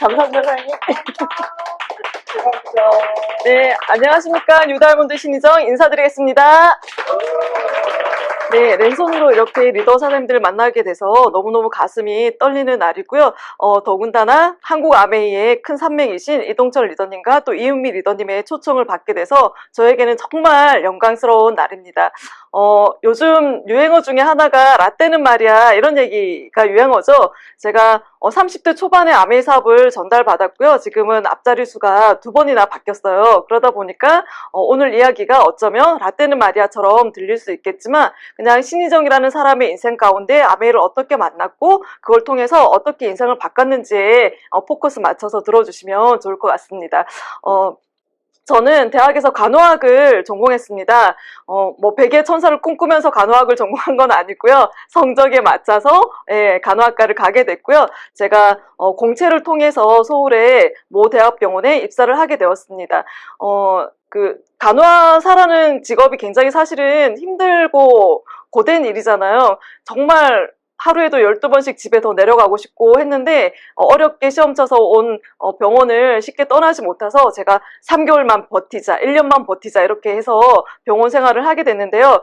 감사합니다, 사장님. 네, 안녕하십니까. 뉴다이몬드 신희정 인사드리겠습니다. 네, 랜선으로 이렇게 리더 사장님들을 만나게 돼서 너무너무 가슴이 떨리는 날이고요. 더군다나 한국 아메이의 큰 산맥이신 이동철 리더님과 또 이은미 리더님의 초청을 받게 돼서 저에게는 정말 영광스러운 날입니다. 요즘 유행어 중에 하나가 라떼는 말이야 이런 얘기가 유행어죠. 제가 30대 초반에 아메이 사업을 전달받았고요. 지금은 앞자리 수가 2번이나 바뀌었어요. 그러다 보니까 오늘 이야기가 어쩌면 라떼는 말이야처럼 들릴 수 있겠지만 그냥 신희정이라는 사람의 인생 가운데 아메이를 어떻게 만났고 그걸 통해서 어떻게 인생을 바꿨는지에 포커스 맞춰서 들어주시면 좋을 것 같습니다. 저는 대학에서 간호학을 전공했습니다. 뭐 백의 천사를 꿈꾸면서 간호학을 전공한 건 아니고요. 성적에 맞춰서 간호학과를 가게 됐고요. 제가 공채를 통해서 서울의 모 대학병원에 입사를 하게 되었습니다. 간호사라는 직업이 굉장히 사실은 힘들고 고된 일이잖아요. 정말 하루에도 12번씩 집에 더 내려가고 싶고 했는데 어렵게 시험 쳐서 온 병원을 쉽게 떠나지 못해서 제가 3개월만 버티자, 1년만 버티자 이렇게 해서 병원 생활을 하게 됐는데요.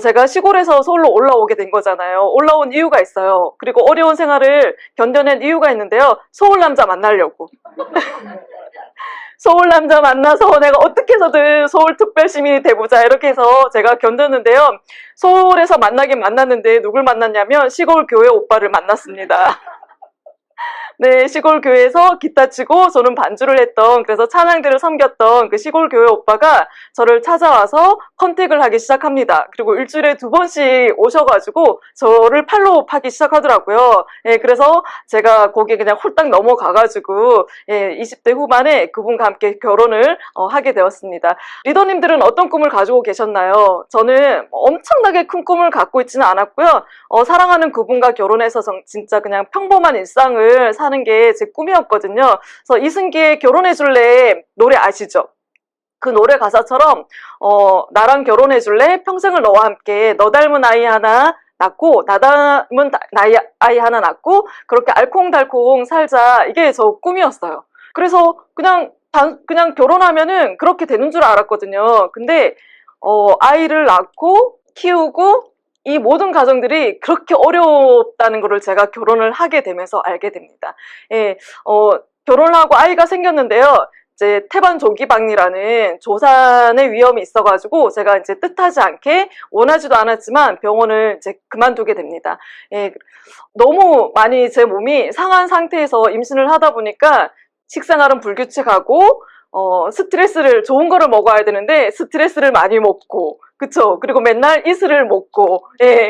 제가 시골에서 서울로 올라오게 된 거잖아요. 올라온 이유가 있어요. 그리고 어려운 생활을 견뎌낸 이유가 있는데요. 서울 남자 만나려고. 서울 남자 만나서 내가 어떻게 해서든 서울 특별시민이 돼보자 이렇게 해서 제가 견뎠는데요. 서울에서 만나긴 만났는데 누굴 만났냐면 시골 교회 오빠를 만났습니다. 네, 시골 교회에서 기타 치고 저는 반주를 했던, 그래서 찬양대를 섬겼던 그 시골 교회 오빠가 저를 찾아와서 컨택을 하기 시작합니다. 그리고 일주일에 2번씩 오셔가지고 저를 팔로우하기 시작하더라고요. 예, 그래서 제가 거기에 그냥 홀딱 넘어가가지고 20대 후반에 그분과 함께 결혼을 하게 되었습니다. 리더님들은 어떤 꿈을 가지고 계셨나요? 저는 엄청나게 큰 꿈을 갖고 있지는 않았고요. 사랑하는 그분과 결혼해서 진짜 그냥 평범한 일상을 사는 게 제 꿈이었거든요. 그래서 이승기의 결혼해줄래 노래 아시죠? 그 노래 가사처럼 나랑 결혼해줄래? 평생을 너와 함께 너 닮은 아이 하나 낳고 나 닮은 아이 하나 낳고 그렇게 알콩달콩 살자. 이게 저 꿈이었어요. 그래서 그냥 결혼하면은 그렇게 되는 줄 알았거든요. 근데 아이를 낳고 키우고 이 모든 가정들이 그렇게 어렵다는 것을 제가 결혼을 하게 되면서 알게 됩니다. 예, 결혼을 하고 아이가 생겼는데요. 이제 태반조기박리라는 조산의 위험이 있어가지고 제가 이제 뜻하지 않게 원하지도 않았지만 병원을 이제 그만두게 됩니다. 예, 너무 많이 제 몸이 상한 상태에서 임신을 하다 보니까 식생활은 불규칙하고 스트레스를 좋은 거를 먹어야 되는데 스트레스를 많이 먹고 그쵸? 그리고 맨날 이슬을 먹고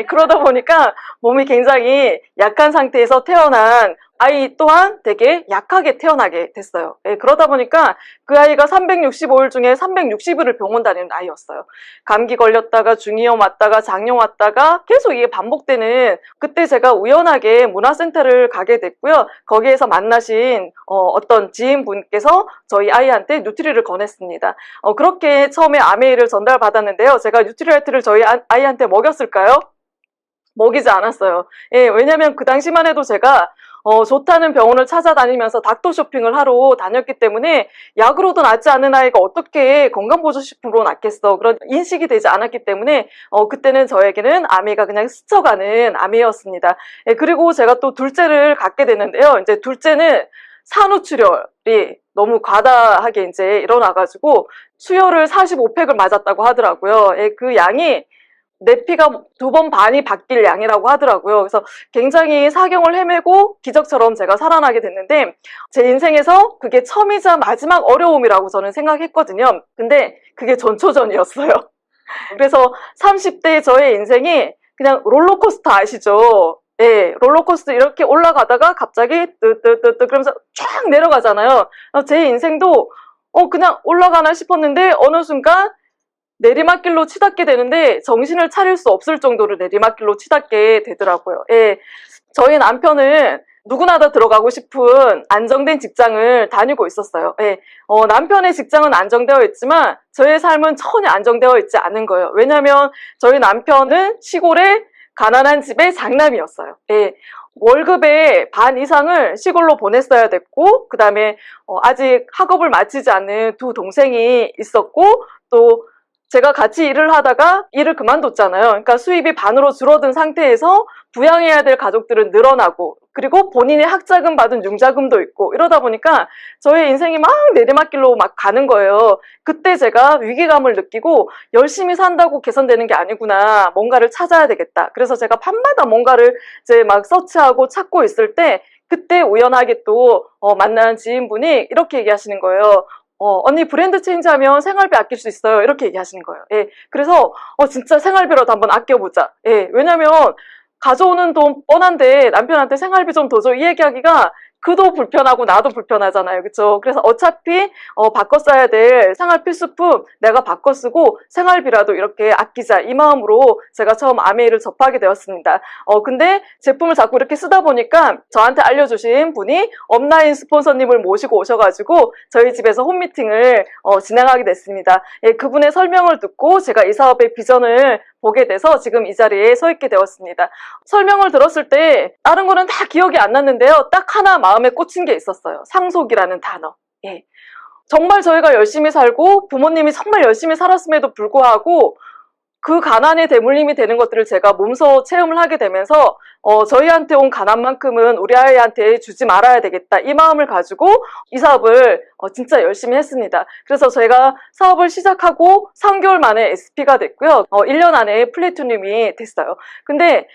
그러다 보니까 몸이 굉장히 약한 상태에서 태어난 아이 또한 되게 약하게 태어나게 됐어요. 그러다 보니까 그 아이가 365일 중에 360일을 병원 다니는 아이였어요. 감기 걸렸다가 중이염 왔다가 장염 왔다가 계속 이게 반복되는, 그때 제가 우연하게 문화센터를 가게 됐고요. 거기에서 만나신 어떤 지인분께서 저희 아이한테 뉴트리를 권했습니다. 그렇게 처음에 아메이를 전달받았는데요. 제가 뉴트리알트를 저희 아이한테 먹였을까요? 먹이지 않았어요. 왜냐면 그 당시만 해도 제가 좋다는 병원을 찾아다니면서 닥터 쇼핑을 하러 다녔기 때문에 약으로도 낫지 않는 아이가 어떻게 건강보조식품으로 낫겠어, 그런 인식이 되지 않았기 때문에 그때는 저에게는 아메이가 그냥 스쳐가는 아메이였습니다. 그리고 제가 또 둘째를 갖게 됐는데요. 이제 둘째는 산후출혈이 너무 과다하게 이제 일어나가지고 수혈을 45팩을 맞았다고 하더라고요. 그 양이 내 피가 2번 반이 바뀔 양이라고 하더라고요. 그래서 굉장히 사경을 헤매고 기적처럼 제가 살아나게 됐는데 제 인생에서 그게 처음이자 마지막 어려움이라고 저는 생각했거든요. 근데 그게 전초전이었어요. 그래서 30대 저의 인생이 그냥 롤러코스터 아시죠? 롤러코스터 이렇게 올라가다가 갑자기 뜨뜨뜨뜨 그러면서 쫙 내려가잖아요. 제 인생도 그냥 올라가나 싶었는데 어느 순간 내리막길로 치닫게 되는데 정신을 차릴 수 없을 정도로 내리막길로 치닫게 되더라고요. 저희 남편은 누구나 다 들어가고 싶은 안정된 직장을 다니고 있었어요. 남편의 직장은 안정되어 있지만 저의 삶은 전혀 안정되어 있지 않은 거예요. 왜냐하면 저희 남편은 시골에 가난한 집의 장남이었어요. 월급의 반 이상을 시골로 보냈어야 됐고, 그 다음에 아직 학업을 마치지 않은 두 동생이 있었고, 또 제가 같이 일을 하다가 일을 그만뒀잖아요. 그러니까 수입이 반으로 줄어든 상태에서 부양해야 될 가족들은 늘어나고, 그리고 본인이 학자금 받은 융자금도 있고, 이러다 보니까 저의 인생이 막 내리막길로 막 가는 거예요. 그때 제가 위기감을 느끼고 열심히 산다고 개선되는 게 아니구나. 뭔가를 찾아야 되겠다. 그래서 제가 밤마다 뭔가를 이제 막 서치하고 찾고 있을 때, 그때 우연하게 또 만난 지인분이 이렇게 얘기하시는 거예요. 언니 브랜드 체인지하면 생활비 아낄 수 있어요. 이렇게 얘기하시는 거예요. 예, 그래서 진짜 생활비라도 한번 아껴보자. 예, 왜냐면 가져오는 돈 뻔한데 남편한테 생활비 좀 더 줘 이 얘기하기가 그도 불편하고 나도 불편하잖아요. 그쵸? 그래서 어차피 바꿔 써야 될 생활 필수품 내가 바꿔 쓰고 생활비라도 이렇게 아끼자 이 마음으로 제가 처음 아메이를 접하게 되었습니다. 근데 제품을 자꾸 이렇게 쓰다 보니까 저한테 알려주신 분이 업라인 스폰서님을 모시고 오셔가지고 저희 집에서 홈미팅을 진행하게 됐습니다. 예, 그분의 설명을 듣고 제가 이 사업의 비전을 보게 돼서 지금 이 자리에 서 있게 되었습니다. 설명을 들었을 때 다른 거는 다 기억이 안 났는데요. 딱 하나 마음에 꽂힌 게 있었어요. 상속이라는 단어. 예. 정말 저희가 열심히 살고 부모님이 정말 열심히 살았음에도 불구하고 그 가난의 대물림이 되는 것들을 제가 몸소 체험을 하게 되면서 저희한테 온 가난만큼은 우리 아이한테 주지 말아야 되겠다 이 마음을 가지고 이 사업을 진짜 열심히 했습니다. 그래서 제가 사업을 시작하고 3개월 만에 SP가 됐고요. 1년 안에 플래티넘이 됐어요. 근데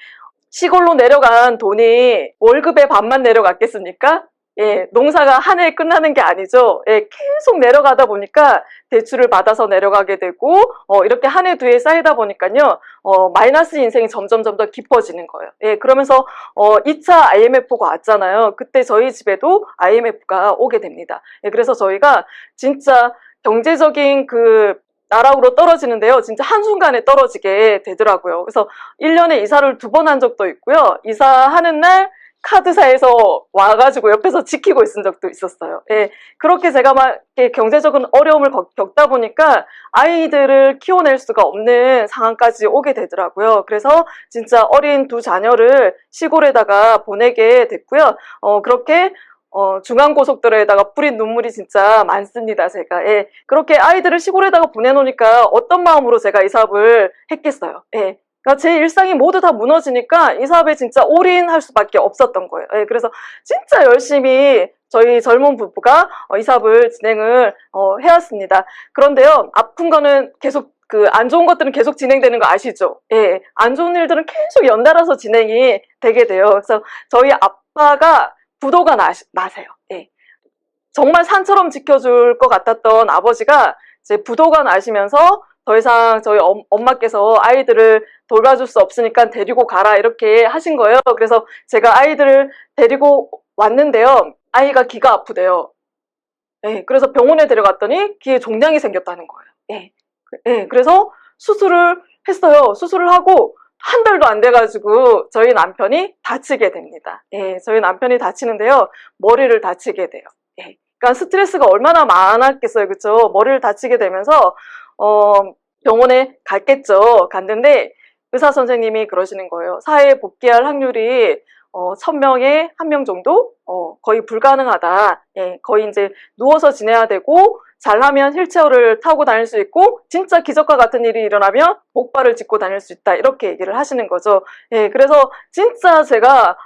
시골로 내려간 돈이 월급의 반만 내려갔겠습니까? 예, 농사가 한 해에 끝나는 게 아니죠. 예, 계속 내려가다 보니까 대출을 받아서 내려가게 되고, 이렇게 한 해, 두 해 쌓이다 보니까요, 마이너스 인생이 점점 더 깊어지는 거예요. 예, 그러면서, 2차 IMF가 왔잖아요. 그때 저희 집에도 IMF가 오게 됩니다. 예, 그래서 저희가 진짜 경제적인 나락으로 떨어지는데요. 진짜 한순간에 떨어지게 되더라고요. 그래서 1년에 이사를 2번 한 적도 있고요. 이사하는 날 카드사에서 와가지고 옆에서 지키고 있은 적도 있었어요. 예, 그렇게 제가 막 경제적인 어려움을 겪다 보니까 아이들을 키워낼 수가 없는 상황까지 오게 되더라고요. 그래서 진짜 어린 두 자녀를 시골에다가 보내게 됐고요. 그렇게 중앙고속도로에다가 뿌린 눈물이 진짜 많습니다, 제가. 예. 그렇게 아이들을 시골에다가 보내놓으니까 어떤 마음으로 제가 이 사업을 했겠어요. 예. 그러니까 제 일상이 모두 다 무너지니까 이 사업에 진짜 올인할 수밖에 없었던 거예요. 예. 그래서 진짜 열심히 저희 젊은 부부가 이 사업을 진행을 해왔습니다. 그런데요, 아픈 거는 계속 안 좋은 것들은 계속 진행되는 거 아시죠? 예. 안 좋은 일들은 계속 연달아서 진행이 되게 돼요. 그래서 저희 아빠가 부도가 나세요. 예. 정말 산처럼 지켜줄 것 같았던 아버지가 이제 부도가 나시면서 더 이상 저희 엄마께서 아이들을 돌봐줄 수 없으니까 데리고 가라 이렇게 하신 거예요. 그래서 제가 아이들을 데리고 왔는데요. 아이가 귀가 아프대요. 예. 그래서 병원에 데려갔더니 귀에 종양이 생겼다는 거예요. 예. 예. 그래서 수술을 했어요. 수술을 하고 한 달도 안 돼가지고 저희 남편이 다치게 됩니다. 예, 저희 남편이 다치는데요. 머리를 다치게 돼요. 예, 그러니까 스트레스가 얼마나 많았겠어요. 그쵸? 머리를 다치게 되면서 병원에 갔겠죠. 갔는데 의사 선생님이 그러시는 거예요. 사회에 복귀할 확률이 1000명에 1명 정도? 거의 불가능하다. 예, 거의 이제 누워서 지내야 되고 잘하면 휠체어를 타고 다닐 수 있고 진짜 기적과 같은 일이 일어나면 목발을 짚고 다닐 수 있다 이렇게 얘기를 하시는 거죠. 예, 그래서 진짜 제가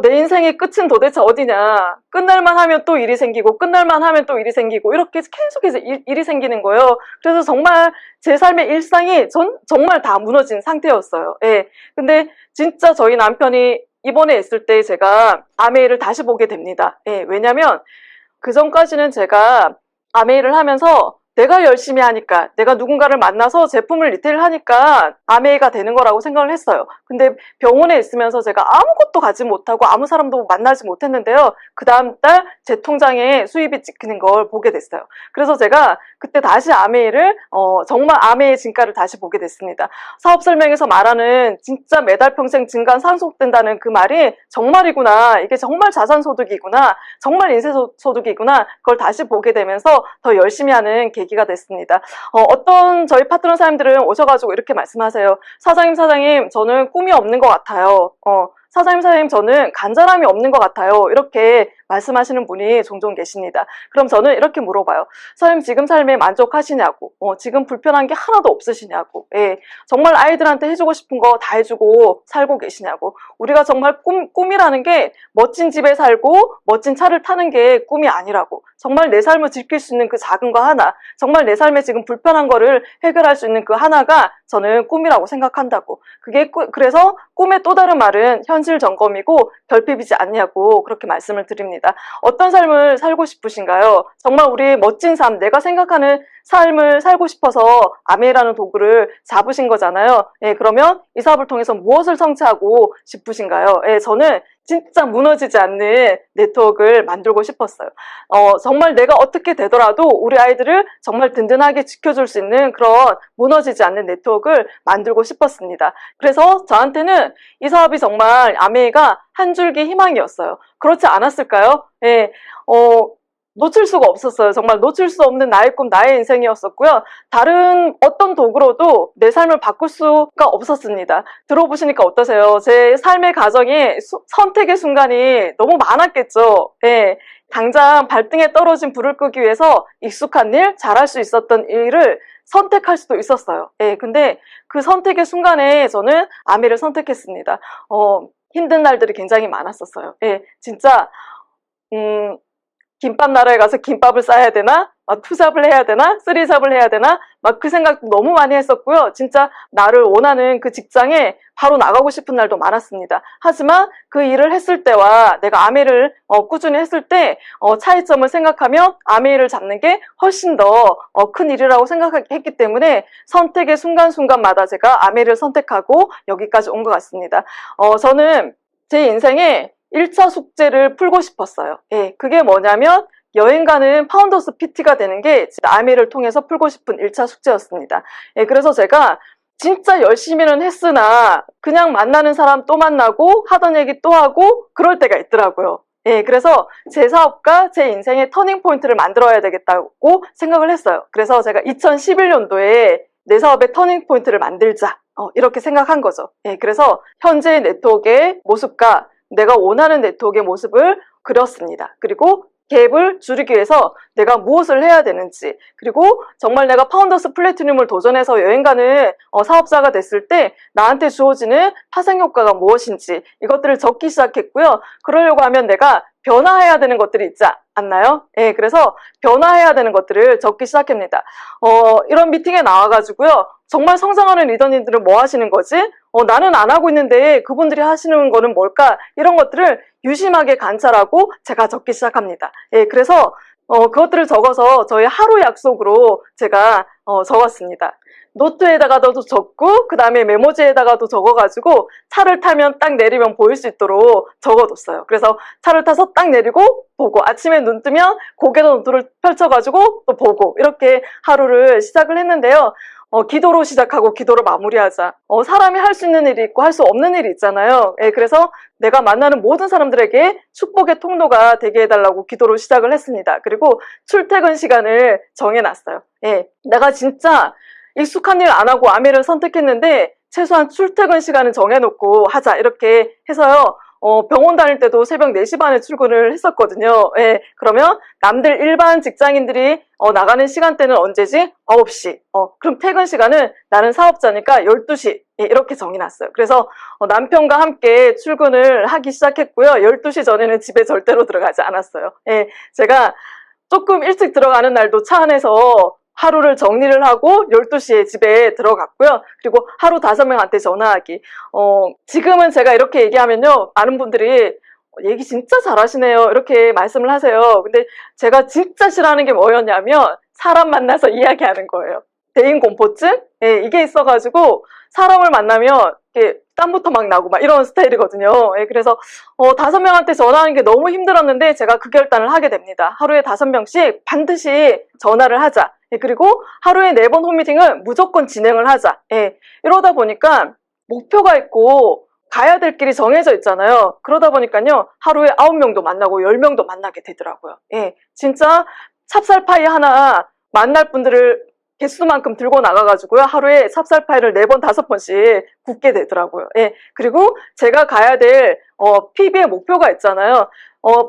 내 인생의 끝은 도대체 어디냐, 끝날만 하면 또 일이 생기고 끝날만 하면 또 일이 생기고 이렇게 계속해서 일이 생기는 거예요. 그래서 정말 제 삶의 일상이 정말 다 무너진 상태였어요. 예, 근데 진짜 저희 남편이 입원해 있을 때 제가 아메이를 다시 보게 됩니다. 예, 왜냐면 그 전까지는 제가 아메이를 하면서 내가 열심히 하니까, 내가 누군가를 만나서 제품을 리테일하니까 아메이가 되는 거라고 생각을 했어요. 근데 병원에 있으면서 제가 아무것도 가지 못하고 아무 사람도 만나지 못했는데요. 그 다음 달 제 통장에 수입이 찍히는 걸 보게 됐어요. 그래서 제가 그때 다시 아메이를 정말 아메이의 진가를 다시 보게 됐습니다. 사업 설명에서 말하는 진짜 매달 평생 증가 상속된다는 그 말이 정말이구나, 이게 정말 자산소득이구나, 정말 인쇄소득이구나, 그걸 다시 보게 되면서 더 열심히 하는 계기가 됐습니다. 어떤 저희 파트너 사장님들은 오셔가지고 이렇게 말씀하세요. 사장님, 저는 꿈이 없는 것 같아요. 사장님, 저는 간절함이 없는 것 같아요. 이렇게 말씀하시는 분이 종종 계십니다. 그럼 저는 이렇게 물어봐요. 사장님, 지금 삶에 만족하시냐고, 지금 불편한 게 하나도 없으시냐고, 예, 정말 아이들한테 해주고 싶은 거 다 해주고 살고 계시냐고. 우리가 정말 꿈이라는 게 멋진 집에 살고 멋진 차를 타는 게 꿈이 아니라고. 정말 내 삶을 지킬 수 있는 그 작은 거 하나, 정말 내 삶에 지금 불편한 거를 해결할 수 있는 그 하나가 저는 꿈이라고 생각한다고. 그래서 꿈의 또 다른 말은 현실 점검이고 결핍이지 않냐고 그렇게 말씀을 드립니다. 어떤 삶을 살고 싶으신가요? 정말 우리 멋진 삶, 내가 생각하는 삶을 살고 싶어서 아메이라는 도구를 잡으신 거잖아요. 예, 그러면 이 사업을 통해서 무엇을 성취하고 싶으신가요? 예, 저는 진짜 무너지지 않는 네트워크를 만들고 싶었어요. 정말 내가 어떻게 되더라도 우리 아이들을 정말 든든하게 지켜줄 수 있는 그런 무너지지 않는 네트워크를 만들고 싶었습니다. 그래서 저한테는 이 사업이 정말 아메이가 한 줄기 희망이었어요. 그렇지 않았을까요? 예, 놓칠 수가 없었어요. 정말 놓칠 수 없는 나의 꿈, 나의 인생이었었고요. 다른 어떤 도구로도 내 삶을 바꿀 수가 없었습니다. 들어보시니까 어떠세요? 제 삶의 과정이 선택의 순간이 너무 많았겠죠. 예, 당장 발등에 떨어진 불을 끄기 위해서 익숙한 일, 잘할 수 있었던 일을 선택할 수도 있었어요. 예, 근데 그 선택의 순간에 저는 아미를 선택했습니다. 힘든 날들이 굉장히 많았었어요. 예, 진짜 김밥 나라에 가서 김밥을 싸야 되나? 막 투잡을 해야 되나? 쓰리잡을 해야 되나? 막 그 생각도 너무 많이 했었고요. 진짜 나를 원하는 그 직장에 바로 나가고 싶은 날도 많았습니다. 하지만 그 일을 했을 때와 내가 아메를 꾸준히 했을 때 차이점을 생각하면 아메를 잡는 게 훨씬 더 큰 일이라고 생각했기 때문에 선택의 순간순간마다 제가 아메를 선택하고 여기까지 온 것 같습니다. 저는 제 인생에 1차 숙제를 풀고 싶었어요. 예, 그게 뭐냐면 여행 가는 파운더스 PT가 되는 게 아미를 통해서 풀고 싶은 1차 숙제였습니다. 예, 그래서 제가 진짜 열심히는 했으나 그냥 만나는 사람 또 만나고 하던 얘기 또 하고 그럴 때가 있더라고요. 예, 그래서 제 사업과 제 인생의 터닝 포인트를 만들어야 되겠다고 생각을 했어요. 그래서 제가 2011년도에 내 사업의 터닝 포인트를 만들자 이렇게 생각한 거죠. 예, 그래서 현재의 네트워크의 모습과 내가 원하는 네트워크의 모습을 그렸습니다. 그리고 갭을 줄이기 위해서 내가 무엇을 해야 되는지, 그리고 정말 내가 파운더스 플래티늄을 도전해서 여행가는 사업자가 됐을 때 나한테 주어지는 파생효과가 무엇인지 이것들을 적기 시작했고요. 그러려고 하면 내가 변화해야 되는 것들이 있지 않나요? 예, 그래서 변화해야 되는 것들을 적기 시작합니다. 이런 미팅에 나와가지고요. 정말 성장하는 리더님들은 뭐 하시는 거지? 나는 안 하고 있는데 그분들이 하시는 거는 뭘까? 이런 것들을 유심하게 관찰하고 제가 적기 시작합니다. 예, 그래서 그것들을 적어서 저희 하루 약속으로 제가 적었습니다. 노트에다가도 적고 그 다음에 메모지에다가도 적어가지고 차를 타면 딱 내리면 보일 수 있도록 적어뒀어요. 그래서 차를 타서 딱 내리고 보고 아침에 눈 뜨면 고개도 노트를 펼쳐가지고 또 보고 이렇게 하루를 시작을 했는데요. 기도로 시작하고 기도로 마무리하자. 사람이 할 수 있는 일이 있고 할 수 없는 일이 있잖아요. 예, 그래서 내가 만나는 모든 사람들에게 축복의 통로가 되게 해달라고 기도로 시작을 했습니다. 그리고 출퇴근 시간을 정해놨어요. 예, 내가 진짜 익숙한 일 안 하고 아메를 선택했는데 최소한 출퇴근 시간은 정해놓고 하자 이렇게 해서요. 병원 다닐 때도 새벽 4시 반에 출근을 했었거든요. 예, 그러면 남들 일반 직장인들이 나가는 시간대는 언제지? 9시. 그럼 퇴근 시간은 나는 사업자니까 12시. 예, 이렇게 정해놨어요. 그래서 남편과 함께 출근을 하기 시작했고요. 12시 전에는 집에 절대로 들어가지 않았어요. 예, 제가 조금 일찍 들어가는 날도 차 안에서 하루를 정리를 하고 12시에 집에 들어갔고요. 그리고 하루 5명한테 전화하기. 지금은 제가 이렇게 얘기하면요. 많은 분들이 얘기 진짜 잘하시네요. 이렇게 말씀을 하세요. 근데 제가 진짜 싫어하는 게 뭐였냐면 사람 만나서 이야기하는 거예요. 대인 공포증? 예, 이게 있어가지고 사람을 만나면 이렇게 땀부터 막 나고 막 이런 스타일이거든요. 예, 그래서 5명한테 전화하는 게 너무 힘들었는데 제가 그 결단을 하게 됩니다. 하루에 5명씩 반드시 전화를 하자. 예, 그리고 하루에 4번 홈미팅은 무조건 진행을 하자. 예, 이러다 보니까 목표가 있고 가야 될 길이 정해져 있잖아요. 그러다 보니까요 하루에 9명도 만나고 10명도 만나게 되더라고요. 예, 진짜 찹쌀파이 하나 만날 분들을 개수만큼 들고 나가가지고요. 하루에 삽살파이를 4번, 5번씩 굽게 되더라고요. 예. 그리고 제가 가야 될, PB의 목표가 있잖아요.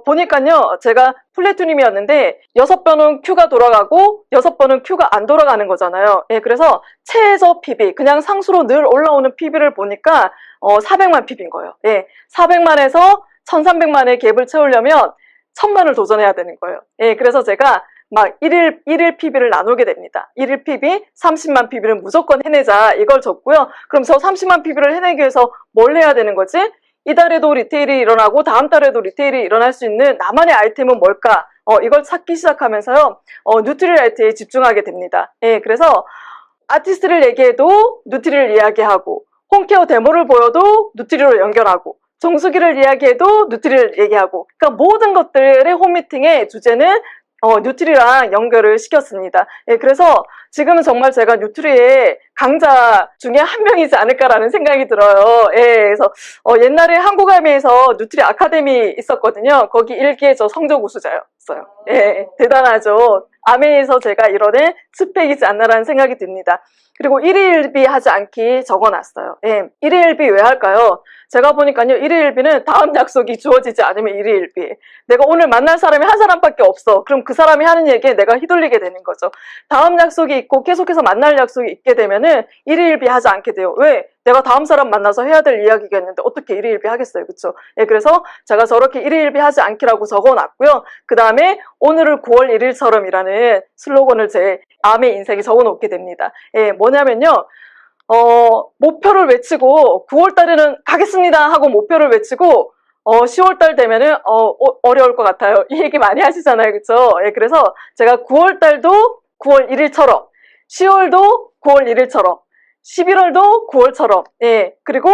보니까요, 제가 플래투님이었는데, 6번은 Q가 돌아가고, 6번은 Q가 안 돌아가는 거잖아요. 예. 그래서 최저 PB, 그냥 상수로 늘 올라오는 PB를 보니까, 400만 PB인 거예요. 예. 400만에서 1300만의 갭을 채우려면, 1000만을 도전해야 되는 거예요. 예. 그래서 제가, 막 일일 PB를 나누게 됩니다. 일일 PB 30만 PB를 무조건 해내자 이걸 줬고요. 그럼 저 30만 PB를 해내기 위해서 뭘 해야 되는 거지? 이달에도 리테일이 일어나고 다음 달에도 리테일이 일어날 수 있는 나만의 아이템은 뭘까? 이걸 찾기 시작하면서요. 뉴트리라이트에 집중하게 됩니다. 예, 그래서 아티스트를 얘기해도 뉴트리를 이야기하고 홈케어 데모를 보여도 뉴트리로 연결하고 정수기를 이야기해도 뉴트리를 얘기하고 그러니까 모든 것들의 홈미팅의 주제는 뉴트리랑 연결을 시켰습니다. 예, 그래서 지금은 정말 제가 뉴트리의 강자 중에 한 명이지 않을까라는 생각이 들어요. 예, 그래서 옛날에 한국아미에서 뉴트리 아카데미 있었거든요. 거기 1기에 저 성적 우수자였어요. 예, 대단하죠. 아메에서 제가 이뤄낸 스펙이지 않나라는 생각이 듭니다. 그리고 1일 1비 하지 않기 적어놨어요. 예, 1일 1비 왜 할까요? 제가 보니까요, 1일 1비는 다음 약속이 주어지지 않으면 1일 1비. 내가 오늘 만날 사람이 한 사람밖에 없어. 그럼 그 사람이 하는 얘기에 내가 휘둘리게 되는 거죠. 다음 약속이 있고 계속해서 만날 약속이 있게 되면은 1일 1비 하지 않게 돼요. 왜? 내가 다음 사람 만나서 해야 될 이야기가 있는데 어떻게 1일 1비 하겠어요. 그쵸? 예, 그래서 제가 저렇게 1일 1비 하지 않기라고 적어놨고요. 그 다음에 오늘을 9월 1일처럼이라는 슬로건을 제 암의 인생에 적어놓게 됩니다. 예, 뭐냐면요. 목표를 외치고 9월 달에는 가겠습니다 하고 목표를 외치고 10월 달 되면은 어려울 것 같아요. 이 얘기 많이 하시잖아요. 그쵸? 예, 그래서 제가 9월 달도 9월 1일처럼 10월도 9월 1일처럼 11월도 9월처럼 예, 그리고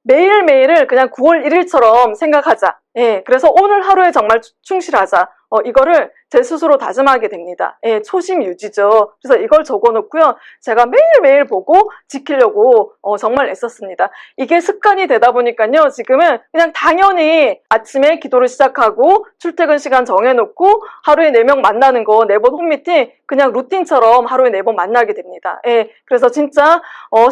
매일매일을 그냥 9월 1일처럼 생각하자. 예, 그래서 오늘 하루에 정말 충실하자. 이거를 제 스스로 다짐하게 됩니다. 예, 초심 유지죠. 그래서 이걸 적어놓고요. 제가 매일매일 보고 지키려고 정말 애썼습니다. 이게 습관이 되다 보니까요. 지금은 그냥 당연히 아침에 기도를 시작하고 출퇴근 시간 정해놓고 하루에 4명 만나는 거 4번 홈미팅 그냥 루틴처럼 하루에 4번 만나게 됩니다. 예, 그래서 진짜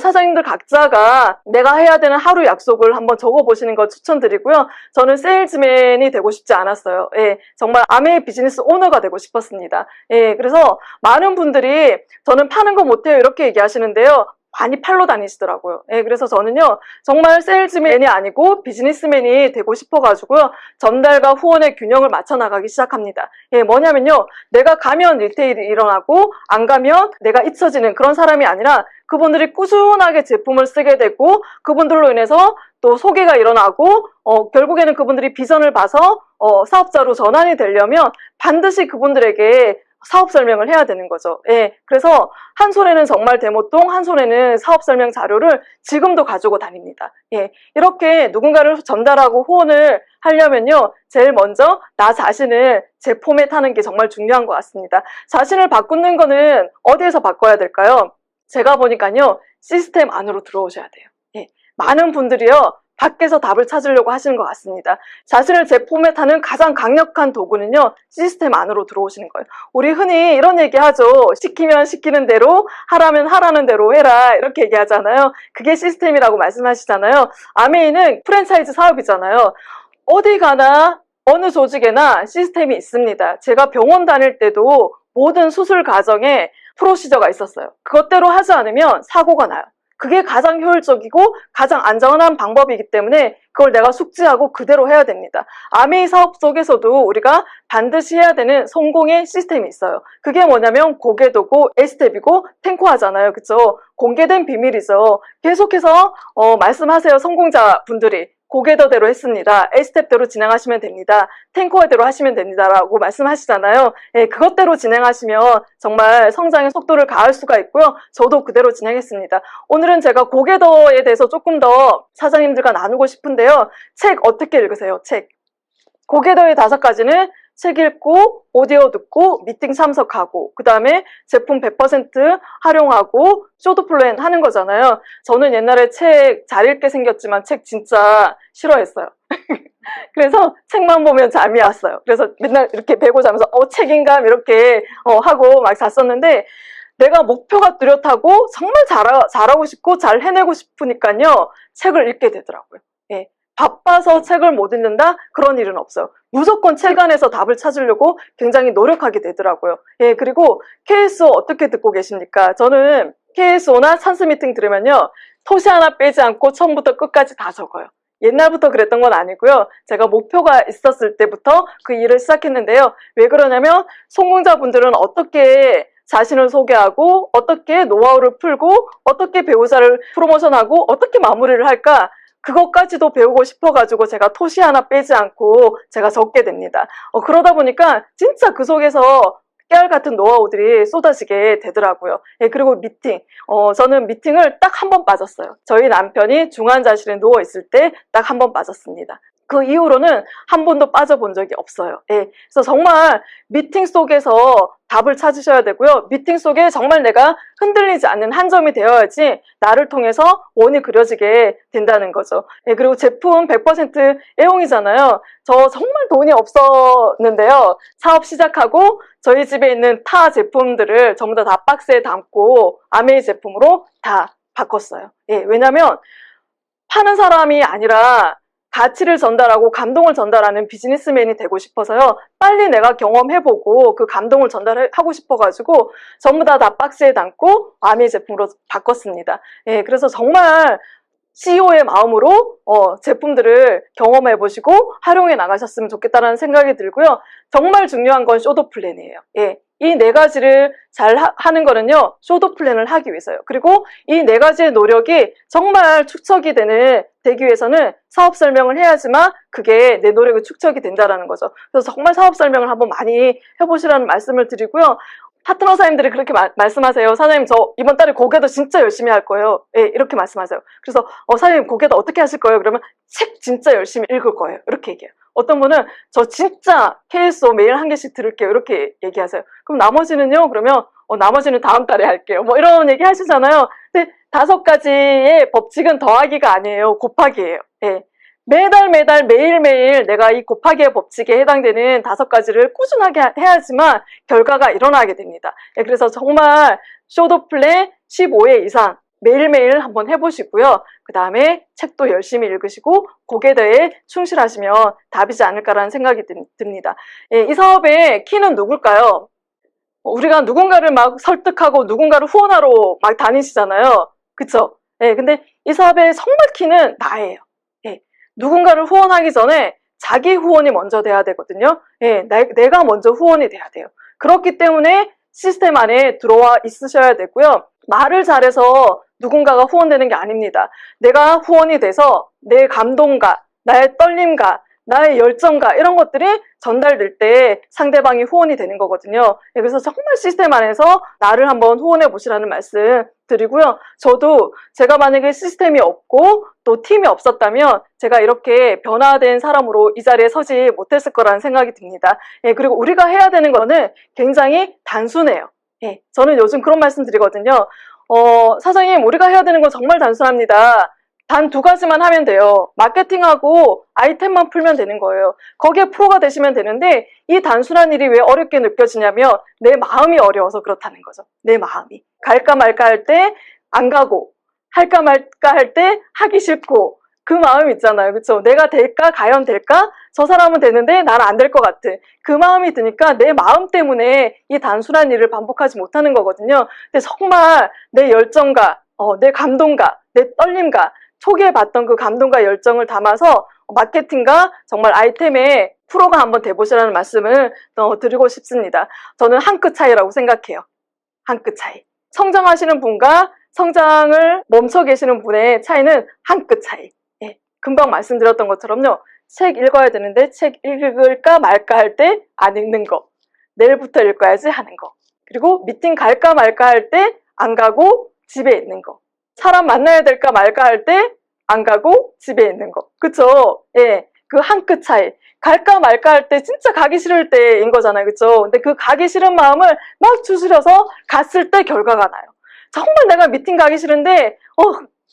사장님들 각자가 내가 해야 되는 하루 약속을 한번 적어보시는 거 추천드리고요. 저는 세일즈맨이 되고 싶지 않았어요. 예, 정말 아메이 비즈니스 오너가 되고 싶었습니다. 예, 그래서 많은 분들이 저는 파는 거 못해요 이렇게 얘기하시는데요. 많이 팔러 다니시더라고요. 예, 그래서 저는요, 정말 세일즈맨이 아니고 비즈니스맨이 되고 싶어가지고요, 전달과 후원의 균형을 맞춰 나가기 시작합니다. 예, 뭐냐면요, 내가 가면 리테일이 일어나고, 안 가면 내가 잊혀지는 그런 사람이 아니라, 그분들이 꾸준하게 제품을 쓰게 되고, 그분들로 인해서 또 소개가 일어나고, 결국에는 그분들이 비전을 봐서, 사업자로 전환이 되려면 반드시 그분들에게 사업 설명을 해야 되는 거죠. 예, 그래서 한 손에는 정말 데모통, 한 손에는 사업 설명 자료를 지금도 가지고 다닙니다. 예, 이렇게 누군가를 전달하고 후원을 하려면요, 제일 먼저 나 자신을 제 포맷하는 게 정말 중요한 것 같습니다. 자신을 바꾸는 거는 어디에서 바꿔야 될까요? 제가 보니까요, 시스템 안으로 들어오셔야 돼요. 예, 많은 분들이요, 밖에서 답을 찾으려고 하시는 것 같습니다. 자신을 재포맷하는 가장 강력한 도구는요, 시스템 안으로 들어오시는 거예요. 우리 흔히 이런 얘기 하죠. 시키면 시키는 대로, 하라면 하라는 대로 해라. 이렇게 얘기하잖아요. 그게 시스템이라고 말씀하시잖아요. 아메이는 프랜차이즈 사업이잖아요. 어디 가나, 어느 조직에나 시스템이 있습니다. 제가 병원 다닐 때도 모든 수술 과정에 프로시저가 있었어요. 그것대로 하지 않으면 사고가 나요. 그게 가장 효율적이고 가장 안전한 방법이기 때문에 그걸 내가 숙지하고 그대로 해야 됩니다. 아메이 사업 속에서도 우리가 반드시 해야 되는 성공의 시스템이 있어요. 그게 뭐냐면 고개도고 S텝이고 탱코하잖아요. 그쵸? 공개된 비밀이죠. 계속해서 말씀하세요. 성공자 분들이. 고개더대로 했습니다. A스텝대로 진행하시면 됩니다. 탱커대로 하시면 됩니다. 라고 말씀하시잖아요. 예, 그것대로 진행하시면 정말 성장의 속도를 가할 수가 있고요. 저도 그대로 진행했습니다. 오늘은 제가 고개더에 대해서 조금 더 사장님들과 나누고 싶은데요. 책 어떻게 읽으세요? 책. 고개더의 5가지는 책 읽고 오디오 듣고 미팅 참석하고 그 다음에 제품 100% 활용하고 쇼도 플랜 하는 거잖아요. 저는 옛날에 책 잘 읽게 생겼지만 책 진짜 싫어했어요. 그래서 책만 보면 잠이 왔어요. 그래서 맨날 이렇게 베고 자면서 책인감 이렇게 하고 막 잤었는데 내가 목표가 뚜렷하고 정말 잘하고 싶고 잘 해내고 싶으니까요. 책을 읽게 되더라고요. 예. 바빠서 책을 못 읽는다? 그런 일은 없어요. 무조건 책 안에서 답을 찾으려고 굉장히 노력하게 되더라고요. 예, 그리고 KSO 어떻게 듣고 계십니까? 저는 KSO나 찬스 미팅 들으면요. 토시 하나 빼지 않고 처음부터 끝까지 다 적어요. 옛날부터 그랬던 건 아니고요. 제가 목표가 있었을 때부터 그 일을 시작했는데요. 왜 그러냐면 성공자분들은 어떻게 자신을 소개하고 어떻게 노하우를 풀고 어떻게 배우자를 프로모션하고 어떻게 마무리를 할까 그것까지도 배우고 싶어가지고 제가 토시 하나 빼지 않고 제가 적게 됩니다. 그러다 보니까 진짜 그 속에서 깨알 같은 노하우들이 쏟아지게 되더라고요. 예, 그리고 미팅. 저는 미팅을 딱 한 번 빠졌어요. 저희 남편이 중환자실에 누워있을 때 딱 한 번 빠졌습니다. 그 이후로는 한 번도 빠져본 적이 없어요. 예, 그래서 정말 미팅 속에서 답을 찾으셔야 되고요. 미팅 속에 정말 내가 흔들리지 않는 한 점이 되어야지 나를 통해서 원이 그려지게 된다는 거죠. 예, 그리고 제품 100% 애용이잖아요. 저 정말 돈이 없었는데요. 사업 시작하고 저희 집에 있는 타 제품들을 전부 다 박스에 담고 아메이 제품으로 다 바꿨어요. 예, 왜냐면 파는 사람이 아니라 가치를 전달하고 감동을 전달하는 비즈니스맨이 되고 싶어서요. 빨리 내가 경험해보고 그 감동을 전달하고 싶어가지고 전부 다 박스에 담고 아미 제품으로 바꿨습니다. 예, 그래서 정말 CEO의 마음으로 제품들을 경험해보시고 활용해 나가셨으면 좋겠다는 생각이 들고요. 정말 중요한 건 쇼도 플랜이에요. 예. 이 네 가지를 잘 하는 거는요, 쇼도 플랜을 하기 위해서요. 그리고 이 네 가지의 노력이 정말 축적이 되기 위해서는 사업 설명을 해야지만 그게 내 노력이 축적이 된다는 거죠. 그래서 정말 사업 설명을 한번 많이 해보시라는 말씀을 드리고요. 파트너 사장님들이 그렇게 말씀하세요. 사장님, 저 이번 달에 고개도 진짜 열심히 할 거예요. 예, 이렇게 말씀하세요. 그래서 사장님 고개도 어떻게 하실 거예요? 그러면 책 진짜 열심히 읽을 거예요. 이렇게 얘기해요. 어떤 분은 저 진짜 KSO 매일 한 개씩 들을게요. 이렇게 얘기하세요. 그럼 나머지는요? 그러면 나머지는 다음 달에 할게요. 뭐 이런 얘기 하시잖아요. 근데 5가지의 법칙은 더하기가 아니에요. 곱하기예요. 예. 매달 매일매일 내가 이 곱하기의 법칙에 해당되는 5가지를 꾸준하게 해야지만 결과가 일어나게 됩니다. 예, 그래서 정말 쇼도 플랜 15회 이상 매일매일 한번 해보시고요. 그 다음에 책도 열심히 읽으시고 거기에 대해 충실하시면 답이지 않을까라는 생각이 듭니다. 예, 이 사업의 키는 누굴까요? 우리가 누군가를 막 설득하고 누군가를 후원하러 막 다니시잖아요. 그쵸? 예, 근데 이 사업의 정말 키는 나예요. 예, 누군가를 후원하기 전에 자기 후원이 먼저 돼야 되거든요. 예, 내가 먼저 후원이 돼야 돼요. 그렇기 때문에 시스템 안에 들어와 있으셔야 되고요. 말을 잘해서 누군가가 후원되는 게 아닙니다. 내가 후원이 돼서 내 감동과 나의 떨림과 나의 열정과 이런 것들이 전달될 때 상대방이 후원이 되는 거거든요. 그래서 정말 시스템 안에서 나를 한번 후원해 보시라는 말씀 드리고요. 저도 제가 만약에 시스템이 없고 또 팀이 없었다면 제가 이렇게 변화된 사람으로 이 자리에 서지 못했을 거라는 생각이 듭니다. 그리고 우리가 해야 되는 거는 굉장히 단순해요. 저는 요즘 그런 말씀 드리거든요. 사장님, 우리가 해야 되는 건 정말 단순합니다. 단 2가지만 하면 돼요. 마케팅하고 아이템만 풀면 되는 거예요. 거기에 프로가 되시면 되는데 이 단순한 일이 왜 어렵게 느껴지냐면 내 마음이 어려워서 그렇다는 거죠. 내 마음이. 갈까 말까 할 때 안 가고 할까 말까 할 때 하기 싫고 그 마음 있잖아요. 그렇죠? 내가 될까? 과연 될까? 저 사람은 되는데 나는 안 될 것 같아. 그 마음이 드니까 내 마음 때문에 이 단순한 일을 반복하지 못하는 거거든요. 근데 정말 내 열정과 내 감동과 내 떨림과 초기에 봤던 그 감동과 열정을 담아서 마케팅과 정말 아이템의 프로가 한번 돼보시라는 말씀을 드리고 싶습니다. 저는 한 끗 차이라고 생각해요. 한 끗 차이. 성장하시는 분과 성장을 멈춰 계시는 분의 차이는 한 끗 차이. 금방 말씀드렸던 것처럼요. 책 읽어야 되는데 책 읽을까 말까 할 때 안 읽는 거. 내일부터 읽어야지 하는 거. 그리고 미팅 갈까 말까 할 때 안 가고 집에 있는 거. 사람 만나야 될까 말까 할 때 안 가고 집에 있는 거. 그쵸? 예. 그 한 끗 차이. 갈까 말까 할 때 진짜 가기 싫을 때인 거잖아요. 그쵸? 근데 그 가기 싫은 마음을 막 추스려서 갔을 때 결과가 나요. 정말 내가 미팅 가기 싫은데,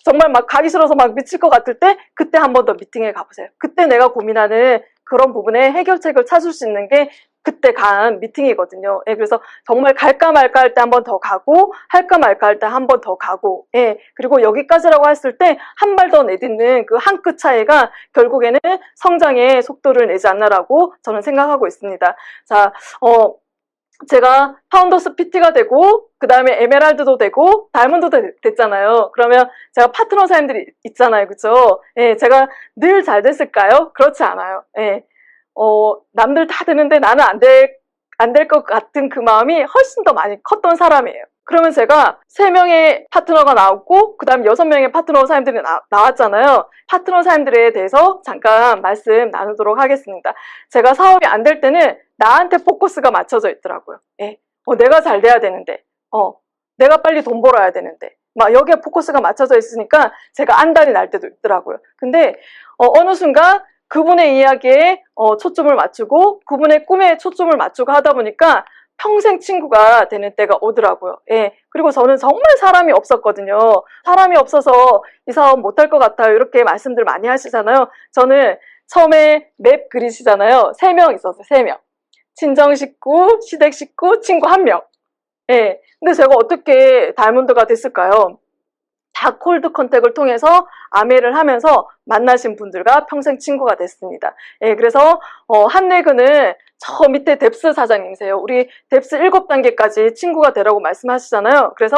정말 막 가기 싫어서 막 미칠 것 같을 때, 그때 한 번 더 미팅에 가보세요. 그때 내가 고민하는 그런 부분에 해결책을 찾을 수 있는 게 그때 간 미팅이거든요. 예, 그래서 정말 갈까 말까 할 때 한 번 더 가고, 할까 말까 할 때 한 번 더 가고, 예, 그리고 여기까지라고 했을 때 한 발 더 내딛는 그 한 끗 차이가 결국에는 성장의 속도를 내지 않나라고 저는 생각하고 있습니다. 자, 제가 파운더스 PT가 되고, 그 다음에 에메랄드도 되고, 다이아몬드도 됐잖아요. 그러면 제가 파트너 사람들이 있잖아요. 그쵸? 예, 제가 늘 잘 됐을까요? 그렇지 않아요. 예. 남들 다 되는데 나는 안 될 것 같은 그 마음이 훨씬 더 많이 컸던 사람이에요. 그러면 제가 3명의 파트너가 나왔고, 그 다음 6명의 파트너 사람들이 나왔잖아요. 파트너 사람들에 대해서 잠깐 말씀 나누도록 하겠습니다. 제가 사업이 안 될 때는 나한테 포커스가 맞춰져 있더라고요. 예. 내가 잘 돼야 되는데, 내가 빨리 돈 벌어야 되는데, 막 여기에 포커스가 맞춰져 있으니까 제가 안달이 날 때도 있더라고요. 근데 어느 순간 그분의 이야기에 초점을 맞추고 그분의 꿈에 초점을 맞추고 하다 보니까 평생 친구가 되는 때가 오더라고요. 예. 그리고 저는 정말 사람이 없었거든요. 사람이 없어서 이 사업 못할 것 같아요. 이렇게 말씀들 많이 하시잖아요. 저는 처음에 맵 그리시잖아요. 3명 있었어요. 3명. 친정 식구, 시댁 식구, 친구 1명. 예. 근데 제가 어떻게 다이아몬드가 됐을까요? 다 콜드 컨택을 통해서 아메를 하면서 만나신 분들과 평생 친구가 됐습니다. 예, 그래서 한내근은 저 밑에 뎁스 사장님이세요. 우리 뎁스 7단계까지 친구가 되라고 말씀하시잖아요. 그래서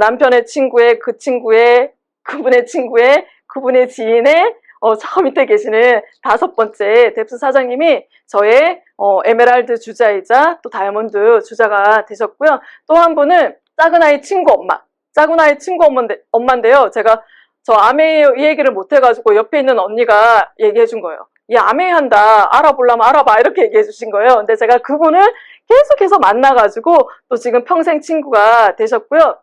남편의 친구의 그 친구의 그분의 친구의 그분의 지인의 저 밑에 계시는 5번째 뎁스 사장님이 저의 에메랄드 주자이자 또 다이아몬드 주자가 되셨고요. 또 한 분은 작은 아이 친구 엄마. 작은 아이 친구 엄마인데요. 제가 저 아메이에요 이 얘기를 못 해가지고 옆에 있는 언니가 얘기해 준 거예요. 이 아메이 한다. 알아보려면 알아봐. 이렇게 얘기해 주신 거예요. 근데 제가 그분을 계속해서 만나가지고 또 지금 평생 친구가 되셨고요.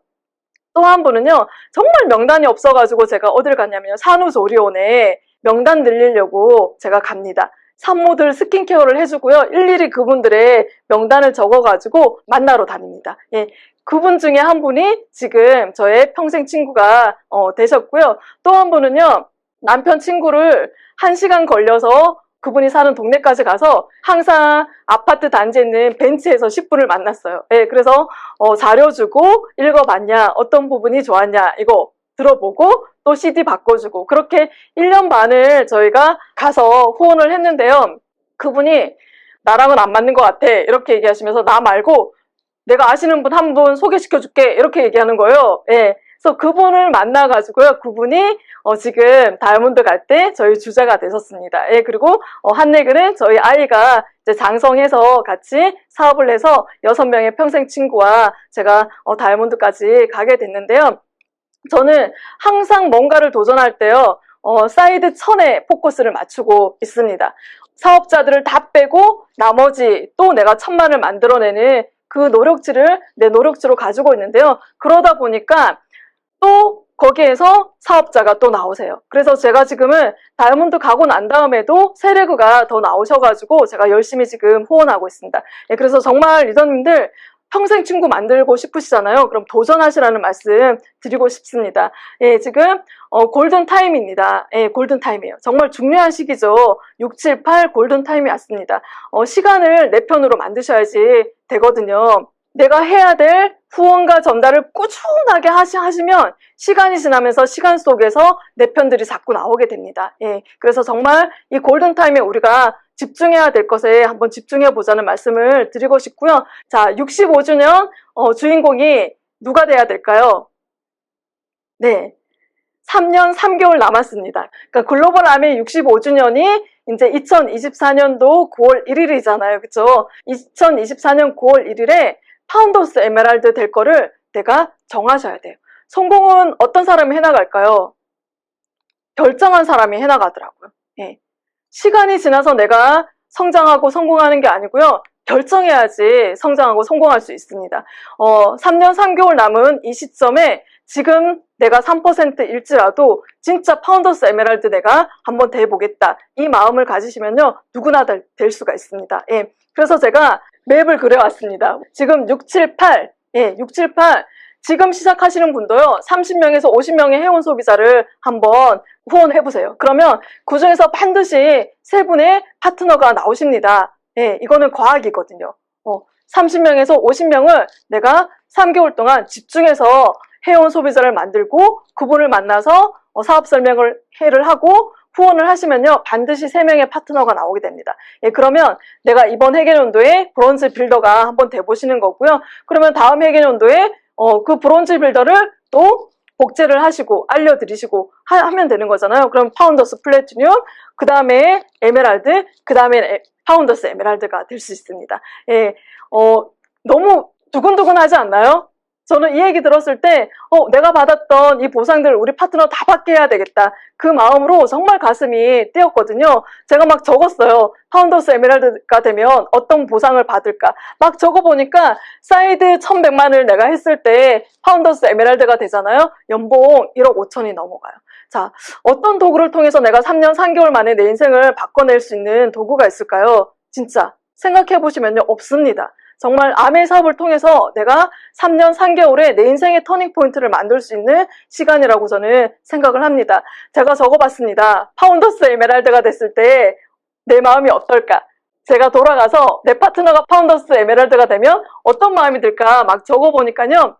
또 한 분은요. 정말 명단이 없어가지고 제가 어딜 갔냐면요. 산후조리원에 명단 늘리려고 제가 갑니다. 산모들 스킨케어를 해주고요. 일일이 그분들의 명단을 적어가지고 만나러 다닙니다. 예. 그분 중에 한 분이 지금 저의 평생 친구가 되셨고요. 또 한 분은요. 남편 친구를 1시간 걸려서 그분이 사는 동네까지 가서 항상 아파트 단지에 있는 벤치에서 10분을 만났어요. 예, 그래서 자료 주고 읽어봤냐, 어떤 부분이 좋았냐 이거 들어보고 또 CD 바꿔주고 그렇게 1년 반을 저희가 가서 후원을 했는데요. 그분이 나랑은 안 맞는 것 같아 이렇게 얘기하시면서 나 말고 내가 아시는 분 한 분 소개시켜줄게 이렇게 얘기하는 거예요. 예. 그래서 그분을 만나가지고요. 그분이 지금 다이아몬드 갈 때 저희 주자가 되셨습니다. 예. 그리고 한내근은 저희 아이가 이제 장성해서 같이 사업을 해서 6명의 평생 친구와 제가 다이아몬드까지 가게 됐는데요. 저는 항상 뭔가를 도전할 때요. 사이드 1000에 포커스를 맞추고 있습니다. 사업자들을 다 빼고 나머지 또 내가 1000만을 만들어내는 그 노력치를 내 노력치로 가지고 있는데요. 그러다 보니까 또 거기에서 사업자가 또 나오세요. 그래서 제가 지금은 다이아몬드 가고 난 다음에도 세레그가 더 나오셔가지고 제가 열심히 지금 후원하고 있습니다. 예, 그래서 정말 리더님들 평생 친구 만들고 싶으시잖아요. 그럼 도전하시라는 말씀 드리고 싶습니다. 예, 지금 골든 타임입니다. 예, 골든 타임이에요. 정말 중요한 시기죠. 6, 7, 8 골든 타임이 왔습니다. 시간을 내 편으로 만드셔야지 되거든요. 내가 해야 될 후원과 전달을 꾸준하게 하시면 시간이 지나면서 시간 속에서 내 편들이 자꾸 나오게 됩니다. 예, 그래서 정말 이 골든 타임에 우리가 집중해야 될 것에 한번 집중해 보자는 말씀을 드리고 싶고요. 자, 65주년 주인공이 누가 돼야 될까요? 네, 3년 3개월 남았습니다. 그러니까 글로벌 아메 65주년이 이제 2024년도 9월 1일이잖아요. 그쵸? 2024년 9월 1일에 파운더스 에메랄드 될 거를 내가 정하셔야 돼요. 성공은 어떤 사람이 해나갈까요? 결정한 사람이 해나가더라고요. 예. 시간이 지나서 내가 성장하고 성공하는 게 아니고요. 결정해야지 성장하고 성공할 수 있습니다. 3년 3개월 남은 이 시점에 지금 내가 3%일지라도 진짜 파운더스 에메랄드 내가 한번 돼보겠다. 이 마음을 가지시면요. 누구나 될 수가 있습니다. 예. 그래서 제가 맵을 그려왔습니다. 지금 6, 7, 8. 예, 6, 7, 8. 지금 시작하시는 분도요. 30명에서 50명의 회원 소비자를 한번 후원해보세요. 그러면 그 중에서 반드시 세 분의 파트너가 나오십니다. 예, 이거는 과학이거든요. 30명에서 50명을 내가 3개월 동안 집중해서 해온 소비자를 만들고 그분을 만나서 사업 설명을 하고 후원을 하시면요, 반드시 3명의 파트너가 나오게 됩니다. 예, 그러면 내가 이번 회계연도에 브론즈 빌더가 한번 돼보시는 거고요. 그러면 다음 회계연도에 그 브론즈 빌더를 또 복제를 하시고 알려드리시고 하면 되는 거잖아요. 그럼 파운더스 플래티늄, 그 다음에 에메랄드, 그 다음에 파운더스 에메랄드가 될 수 있습니다. 예, 너무 두근두근하지 않나요? 저는 이 얘기 들었을 때 내가 받았던 이 보상들 우리 파트너 다 받게 해야 되겠다. 그 마음으로 정말 가슴이 뛰었거든요. 제가 막 적었어요. 파운더스 에메랄드가 되면 어떤 보상을 받을까. 막 적어보니까 사이드 1100만을 내가 했을 때 파운더스 에메랄드가 되잖아요. 연봉 1억 5천이 넘어가요. 자, 어떤 도구를 통해서 내가 3년 3개월 만에 내 인생을 바꿔낼 수 있는 도구가 있을까요? 진짜 생각해보시면요, 없습니다. 정말 아메 사업을 통해서 내가 3년 3개월에 내 인생의 터닝 포인트를 만들 수 있는 시간이라고 저는 생각을 합니다. 제가 적어봤습니다. 파운더스 에메랄드가 됐을 때 내 마음이 어떨까? 제가 돌아가서 내 파트너가 파운더스 에메랄드가 되면 어떤 마음이 들까? 막 적어보니까요.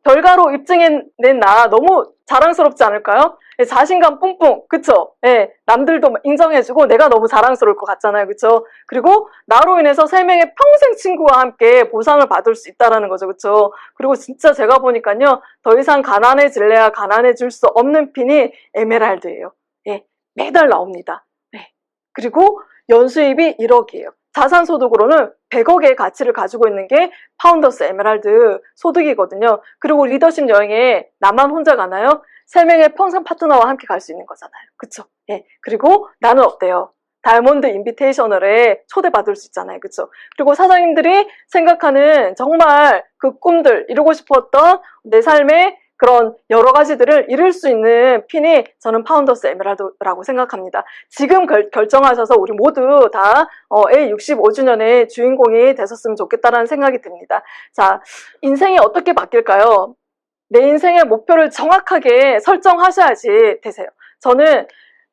결과로 입증해낸 나 너무 자랑스럽지 않을까요? 자신감 뿜뿜, 그쵸? 예, 남들도 인정해주고 내가 너무 자랑스러울 것 같잖아요, 그쵸? 그리고 나로 인해서 3명의 평생 친구와 함께 보상을 받을 수 있다는 거죠, 그쵸? 그리고 진짜 제가 보니까요, 더 이상 가난해질래야 가난해질 수 없는 핀이 에메랄드예요. 예, 매달 나옵니다. 예, 그리고 연수입이 1억이에요. 자산소득으로는 100억의 가치를 가지고 있는 게 파운더스 에메랄드 소득이거든요. 그리고 리더십 여행에 나만 혼자 가나요? 3명의 평생 파트너와 함께 갈 수 있는 거잖아요. 그쵸? 예. 그리고 나는 어때요? 다이아몬드 인비테이셔널에 초대받을 수 있잖아요. 그쵸? 그리고 사장님들이 생각하는 정말 그 꿈들, 이루고 싶었던 내 삶의 그런 여러 가지들을 이룰 수 있는 핀이 저는 파운더스 에메랄드라고 생각합니다. 지금 결정하셔서 우리 모두 다 A65주년의 주인공이 되셨으면 좋겠다는 생각이 듭니다. 자, 인생이 어떻게 바뀔까요? 내 인생의 목표를 정확하게 설정하셔야지 되세요. 저는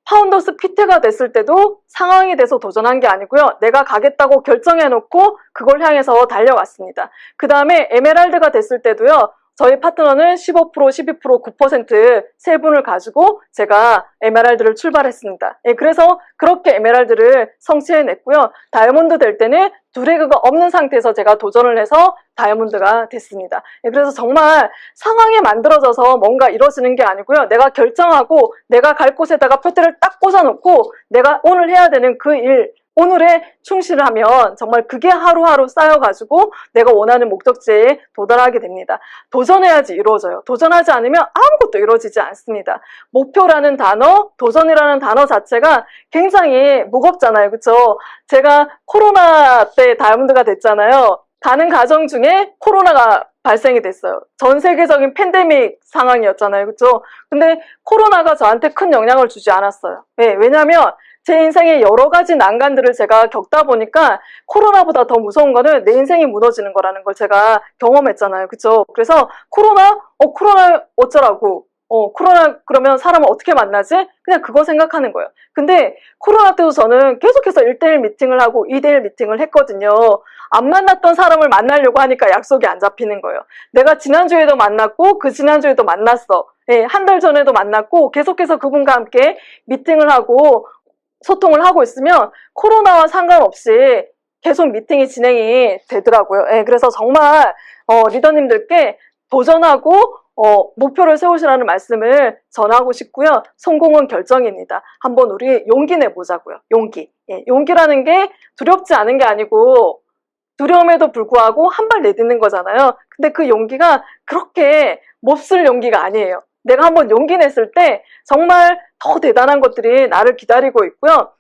파운더스 피트가 됐을 때도 상황이 돼서 도전한 게 아니고요. 내가 가겠다고 결정해놓고 그걸 향해서 달려왔습니다. 그 다음에 에메랄드가 됐을 때도요. 저희 파트너는 15%, 12%, 9% 세 분을 가지고 제가 에메랄드를 출발했습니다. 예, 그래서 그렇게 에메랄드를 성취해냈고요. 다이아몬드 될 때는 두레그가 없는 상태에서 제가 도전을 해서 다이아몬드가 됐습니다. 예, 그래서 정말 상황에 만들어져서 뭔가 이루어지는 게 아니고요. 내가 결정하고 내가 갈 곳에다가 표대를 딱 꽂아놓고 내가 오늘 해야 되는 그 일, 오늘에 충실을 하면 정말 그게 하루하루 쌓여가지고 내가 원하는 목적지에 도달하게 됩니다. 도전해야지 이루어져요. 도전하지 않으면 아무것도 이루어지지 않습니다. 목표라는 단어, 도전이라는 단어 자체가 굉장히 무겁잖아요. 그쵸? 제가 코로나 때 다이아몬드가 됐잖아요. 가는 과정 중에 코로나가 발생이 됐어요. 전 세계적인 팬데믹 상황이었잖아요. 그쵸? 근데 코로나가 저한테 큰 영향을 주지 않았어요. 네, 왜냐면 제 인생의 여러 가지 난관들을 제가 겪다 보니까 코로나보다 더 무서운 거는 내 인생이 무너지는 거라는 걸 제가 경험했잖아요. 그쵸? 그래서 코로나 어쩌라고. 코로나 그러면 사람을 어떻게 만나지? 그냥 그거 생각하는 거예요. 근데 코로나 때도 저는 계속해서 1대1 미팅을 하고 2대1 미팅을 했거든요. 안 만났던 사람을 만나려고 하니까 약속이 안 잡히는 거예요. 내가 지난주에도 만났고 그 지난주에도 만났어. 예, 한 달 전에도 만났고 계속해서 그분과 함께 미팅을 하고 소통을 하고 있으면 코로나와 상관없이 계속 미팅이 진행이 되더라고요. 예, 그래서 정말 리더님들께 도전하고 목표를 세우시라는 말씀을 전하고 싶고요. 성공은 결정입니다. 한번 우리 용기 내보자고요. 용기. 예, 용기라는 게 두렵지 않은 게 아니고 두려움에도 불구하고 한 발 내딛는 거잖아요. 근데 그 용기가 그렇게 몹쓸 용기가 아니에요. 내가 한번 용기 냈을 때 정말 더 대단한 것들이 나를 기다리고 있고요.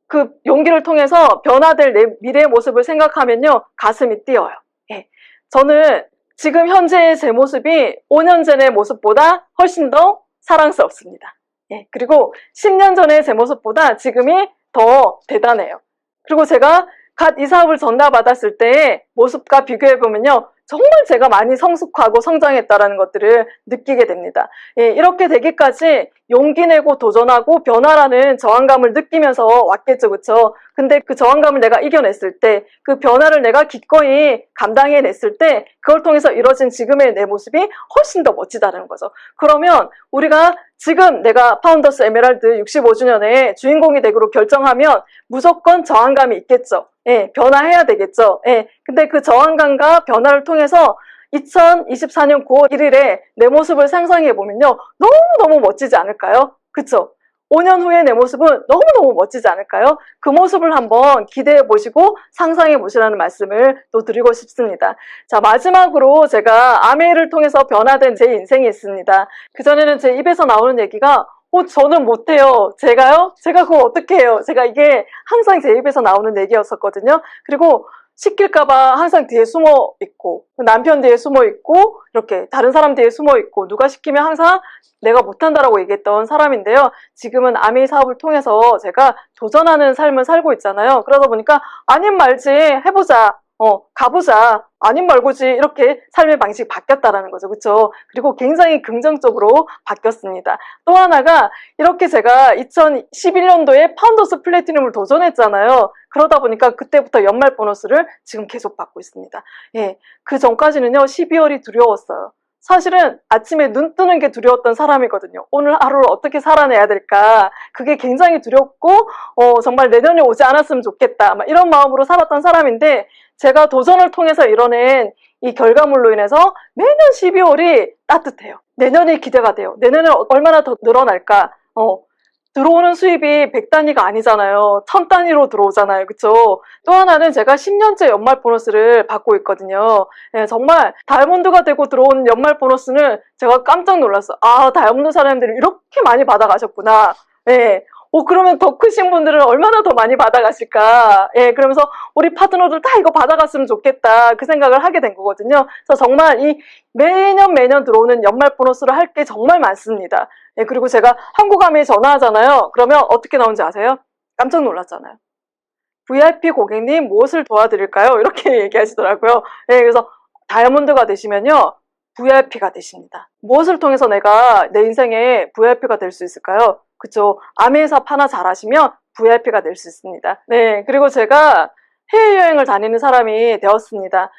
그 용기를 통해서 변화될 내 미래의 모습을 생각하면요. 가슴이 뛰어요. 예. 저는 지금 현재의 제 모습이 5년 전의 모습보다 훨씬 더 사랑스럽습니다. 예. 그리고 10년 전의 제 모습보다 지금이 더 대단해요. 그리고 제가 갓 이 사업을 전달받았을 때의 모습과 비교해보면요. 정말 제가 많이 성숙하고 성장했다라는 것들을 느끼게 됩니다. 예, 이렇게 되기까지 용기 내고 도전하고 변화라는 저항감을 느끼면서 왔겠죠, 그쵸? 근데 그 저항감을 내가 이겨냈을 때, 그 변화를 내가 기꺼이 감당해냈을 때, 그걸 통해서 이뤄진 지금의 내 모습이 훨씬 더 멋지다는 거죠. 그러면 우리가 지금 내가 파운더스 에메랄드 65주년에 주인공이 되기로 결정하면 무조건 저항감이 있겠죠. 예, 변화해야 되겠죠. 예, 근데 그 저항감과 변화를 통해서 2024년 9월 1일에 내 모습을 상상해 보면요. 너무너무 멋지지 않을까요? 그쵸? 5년 후에 내 모습은 너무너무 멋지지 않을까요? 그 모습을 한번 기대해 보시고 상상해 보시라는 말씀을 또 드리고 싶습니다. 자, 마지막으로 제가 아메이를 통해서 변화된 제 인생이 있습니다. 그전에는 제 입에서 나오는 얘기가 저는 못해요. 제가요? 제가 그거 어떻게 해요? 제가 이게 항상 제 입에서 나오는 얘기였었거든요. 그리고 시킬까봐 항상 뒤에 숨어 있고, 남편 뒤에 숨어 있고, 이렇게 다른 사람 뒤에 숨어 있고, 누가 시키면 항상 내가 못한다라고 얘기했던 사람인데요. 지금은 아메이 사업을 통해서 제가 도전하는 삶을 살고 있잖아요. 그러다 보니까 아님 말지 해보자. 가보자. 아님 말고지. 이렇게 삶의 방식이 바뀌었다라는 거죠. 그쵸? 그리고 굉장히 긍정적으로 바뀌었습니다. 또 하나가 이렇게 제가 2011년도에 파운더스 플래티넘을 도전했잖아요. 그러다 보니까 그때부터 연말 보너스를 지금 계속 받고 있습니다. 예. 그 전까지는요, 12월이 두려웠어요. 사실은 아침에 눈 뜨는 게 두려웠던 사람이거든요. 오늘 하루를 어떻게 살아내야 될까? 그게 굉장히 두렵고, 정말 내년에 오지 않았으면 좋겠다. 막 이런 마음으로 살았던 사람인데, 제가 도전을 통해서 이뤄낸 이 결과물로 인해서 매년 12월이 따뜻해요. 내년이 기대가 돼요. 내년에 얼마나 더 늘어날까? 들어오는 수입이 100단위가 아니잖아요. 1000단위로 들어오잖아요. 그쵸? 또 하나는 제가 10년째 연말 보너스를 받고 있거든요. 네, 정말 다이아몬드가 되고 들어온 연말 보너스는 제가 깜짝 놀랐어요. 아, 다이아몬드 사람들이 이렇게 많이 받아가셨구나. 네. 그러면 더 크신 분들은 얼마나 더 많이 받아가실까. 예, 그러면서 우리 파트너들 다 이거 받아갔으면 좋겠다. 그 생각을 하게 된 거거든요. 그래서 정말 이 매년 들어오는 연말 보너스를 할 게 정말 많습니다. 예, 그리고 제가 한국아메에 전화하잖아요. 그러면 어떻게 나오는지 아세요? 깜짝 놀랐잖아요. VIP 고객님 무엇을 도와드릴까요? 이렇게 얘기하시더라고요. 예, 그래서 다이아몬드가 되시면요. VIP가 되십니다. 무엇을 통해서 내가 내 인생에 VIP가 될 수 있을까요? 그쵸. 아메이 사업 하나 잘하시면 VIP가 될 수 있습니다. 네, 그리고 제가 해외여행을 다니는 사람이 되었습니다.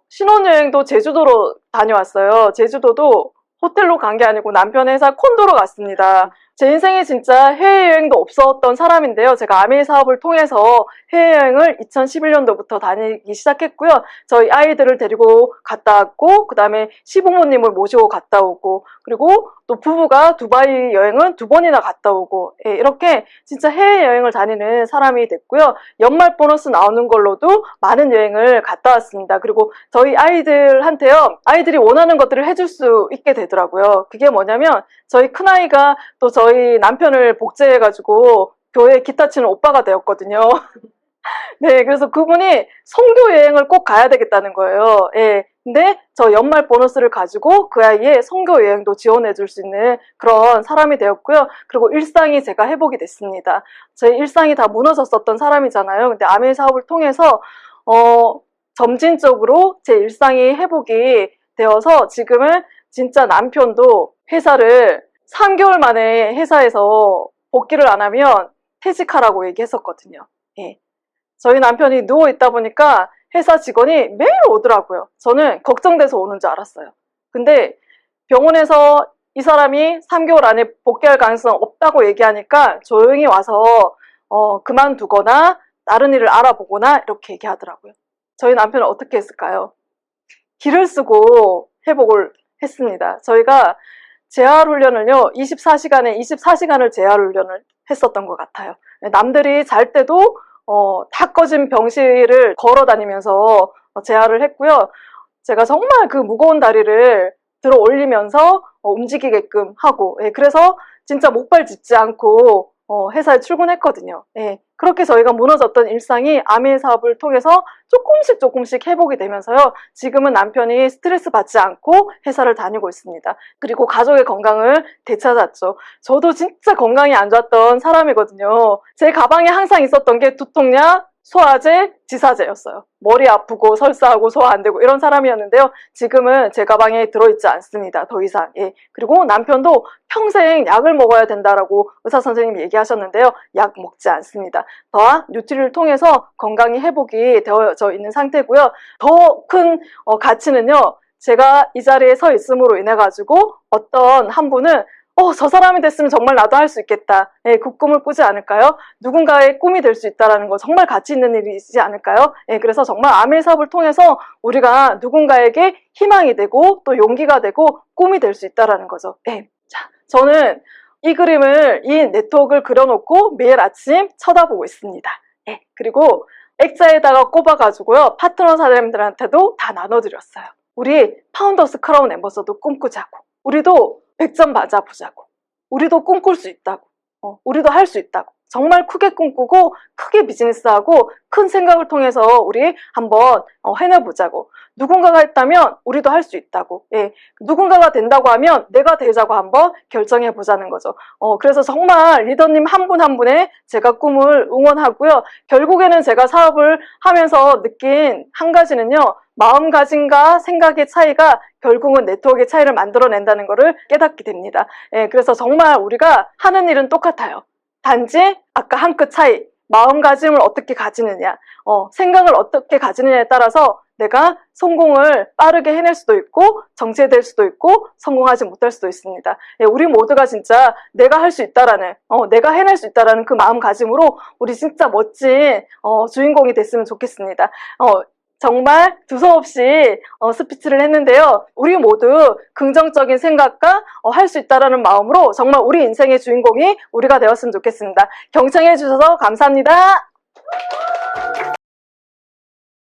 신혼여행도 제주도로 다녀왔어요. 제주도도 호텔로 간 게 아니고 남편의 회사 콘도로 갔습니다. 제 인생에 진짜 해외여행도 없었던 사람인데요. 제가 아메이 사업을 통해서 해외여행을 2011년도부터 다니기 시작했고요. 저희 아이들을 데리고 갔다 왔고, 그 다음에 시부모님을 모시고 갔다 오고, 그리고 또 부부가 두바이 여행은 2번이나 갔다 오고, 예, 이렇게 진짜 해외여행을 다니는 사람이 됐고요. 연말 보너스 나오는 걸로도 많은 여행을 갔다 왔습니다. 그리고 저희 아이들한테요, 아이들이 원하는 것들을 해줄 수 있게 되더라고요. 그게 뭐냐면 저희 큰아이가 또 저희 남편을 복제해가지고 교회 기타 치는 오빠가 되었거든요. 네, 그래서 그분이 선교 여행을 꼭 가야 되겠다는 거예요. 예. 근데 저 연말 보너스를 가지고 그 아이의 선교 여행도 지원해 줄 수 있는 그런 사람이 되었고요. 그리고 일상이 제가 회복이 됐습니다. 제 일상이 다 무너졌었던 사람이잖아요. 근데 아메이 사업을 통해서 점진적으로 제 일상이 회복이 되어서 지금은 진짜 남편도 회사를 3개월 만에 회사에서 복귀를 안 하면 퇴직하라고 얘기했었거든요. 예. 저희 남편이 누워있다 보니까 회사 직원이 매일 오더라고요. 저는 걱정돼서 오는 줄 알았어요. 근데 병원에서 이 사람이 3개월 안에 복귀할 가능성 없다고 얘기하니까 조용히 와서 그만두거나 다른 일을 알아보거나 이렇게 얘기하더라고요. 저희 남편은 어떻게 했을까요? 기를 쓰고 회복을 했습니다. 저희가 재활훈련을요, 24시간에 24시간을 재활훈련을 했었던 것 같아요. 남들이 잘 때도 다 꺼진 병실을 걸어 다니면서 재활을 했고요. 제가 정말 그 무거운 다리를 들어 올리면서 움직이게끔 하고, 예, 그래서 진짜 목발 짚지 않고 회사에 출근했거든요. 예, 그렇게 저희가 무너졌던 일상이 아메이 사업을 통해서 조금씩 회복이 되면서요. 지금은 남편이 스트레스 받지 않고 회사를 다니고 있습니다. 그리고 가족의 건강을 되찾았죠. 저도 진짜 건강이 안 좋았던 사람이거든요. 제 가방에 항상 있었던 게 두통약, 소화제, 지사제였어요. 머리 아프고 설사하고 소화 안 되고 이런 사람이었는데요. 지금은 제 가방에 들어있지 않습니다. 더 이상. 예. 그리고 남편도 평생 약을 먹어야 된다라고 의사 선생님이 얘기하셨는데요. 약 먹지 않습니다. 더한 뉴트리를 통해서 건강이 회복이 되어져 있는 상태고요. 더 큰 가치는요. 제가 이 자리에 서 있음으로 인해 가지고 어떤 한 분은 저 사람이 됐으면 정말 나도 할 수 있겠다. 예, 그 꿈을 꾸지 않을까요? 누군가의 꿈이 될 수 있다는 거 정말 가치 있는 일이지 않을까요? 예, 그래서 정말 아밀 사업을 통해서 우리가 누군가에게 희망이 되고 또 용기가 되고 꿈이 될 수 있다는 거죠. 예, 자, 저는 이 그림을, 이 네트워크를 그려놓고 매일 아침 쳐다보고 있습니다. 예, 그리고 액자에다가 꼽아가지고요. 파트너 사장님들한테도 다 나눠드렸어요. 우리 파운더스 크라운 엠버서도 꿈꾸자고. 우리도 100점 맞아보자고. 우리도 꿈꿀 수 있다고. 우리도 할 수 있다고. 정말 크게 꿈꾸고 크게 비즈니스하고 큰 생각을 통해서 우리 한번 해내보자고. 누군가가 했다면 우리도 할 수 있다고. 예. 누군가가 된다고 하면 내가 되자고 한번 결정해보자는 거죠. 그래서 정말 리더님 한 분 한 분의 제가 꿈을 응원하고요. 결국에는 제가 사업을 하면서 느낀 한 가지는요. 마음가짐과 생각의 차이가 결국은 네트워크의 차이를 만들어낸다는 것을 깨닫게 됩니다. 예, 그래서 정말 우리가 하는 일은 똑같아요. 단지 아까 한 끗 차이, 마음가짐을 어떻게 가지느냐, 생각을 어떻게 가지느냐에 따라서 내가 성공을 빠르게 해낼 수도 있고 정체될 수도 있고 성공하지 못할 수도 있습니다. 예, 우리 모두가 진짜 내가 할 수 있다라는, 내가 해낼 수 있다라는 그 마음가짐으로 우리 진짜 멋진 주인공이 됐으면 좋겠습니다. 정말 두서없이 스피치를 했는데요. 우리 모두 긍정적인 생각과 할 수 있다라는 마음으로 정말 우리 인생의 주인공이 우리가 되었으면 좋겠습니다. 경청해 주셔서 감사합니다.